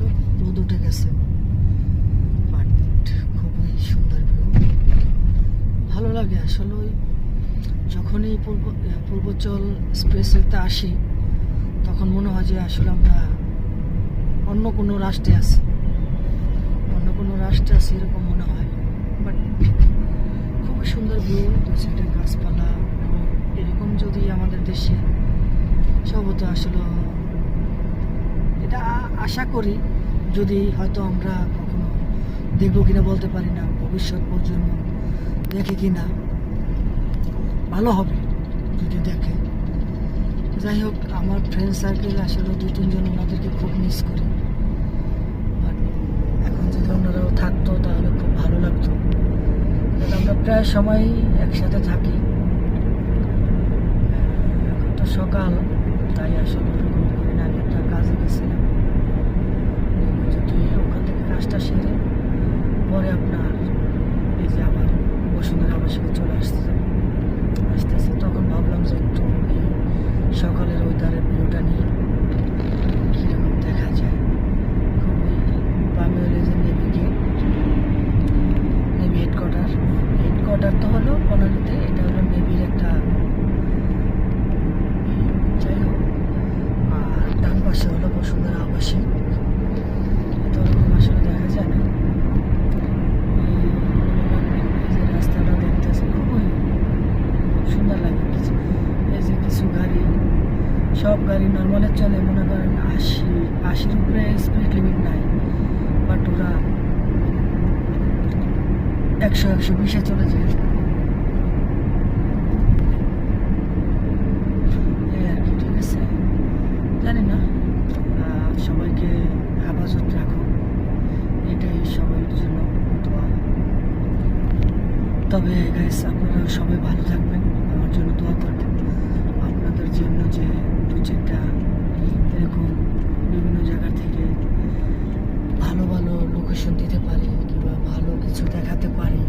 আসলে রোদ উঠে গেছে, বাট খুবই সুন্দর ভিউ। ভালো লাগে আসলে ওই যখনই পূর্বাচল এক্সপ্রেসওয়েতে আসি তখন মনে হয় যে আসলে আমরা অন্য কোনো রাষ্ট্রে আছি, এরকম মনে হয়। বাট খুবই সুন্দর ভিউ, দুই সাইডে গাছপালা। এরকম যদি আমাদের দেশে সব হতো আসলে, এটা আশা করি যদি হয়তো আমরা কখনো দেখবো কিনা বলতে পারি না, ভবিষ্যৎ প্রজন্ম দেখে কিনা, ভালো হবে যদি দেখে। যাই হোক, আমার ফ্রেন্ড সার্কেল আসলে 2-3 জন, ওনাদেরকে খুব মিস করি। বাট এখন যদি ওনারাও থাকতো তাহলে খুব ভালো লাগতো, কারণ আমরা প্রায় সময় একসাথে থাকি। এখন তো সকাল, তাই আসলে ওরকম করি না। আমি একটা কাজে গেছিলাম, যদি ওখান থেকে কাজটা সেরে পরে আপনার এই যে আবার বসুন্ধরা আবাসিকে চলে আসতেছে, তখন ভাবলাম যে একটু এই সকালের ওয়েদারের ভিউটা নিয়ে কীরকম দেখা যায়। খুবই বামে হলে যে নেভি হেডকোয়ার্টার তো হলো বনানীতে, এটা হলো নেভির একটা। যাই হোক, আর ডান পাশে হলো বসুন্ধরা আবাসিক। এত ওরকম আসলে দেখা যায় না। এই যে রাস্তাটা দেখতেছে খুব সুন্দর লাগে। এই যে কিছু গাড়ি, সব গাড়ি নর্মালে চলে, মনে করেন 80-80-র উপরে স্পিড লিমিট নাই, বাট ওরা 100-120-এ চলে যায়। এই আর কি, ঠিক আছে। জানি না, সবাইকে হেফাজত রাখো, এটাই সবার জন্য দোয়া। তবে গাইস, আপনারা সবাই ভালো থাকবেন, আমার জন্য দোয়া করবেন। আপনাদের জন্য যে 2-4টা এরকম বিভিন্ন জায়গা থেকে ভালো ভালো লোকেশন দিতে পারি, কিংবা ভালো কিছু দেখাতে পারি,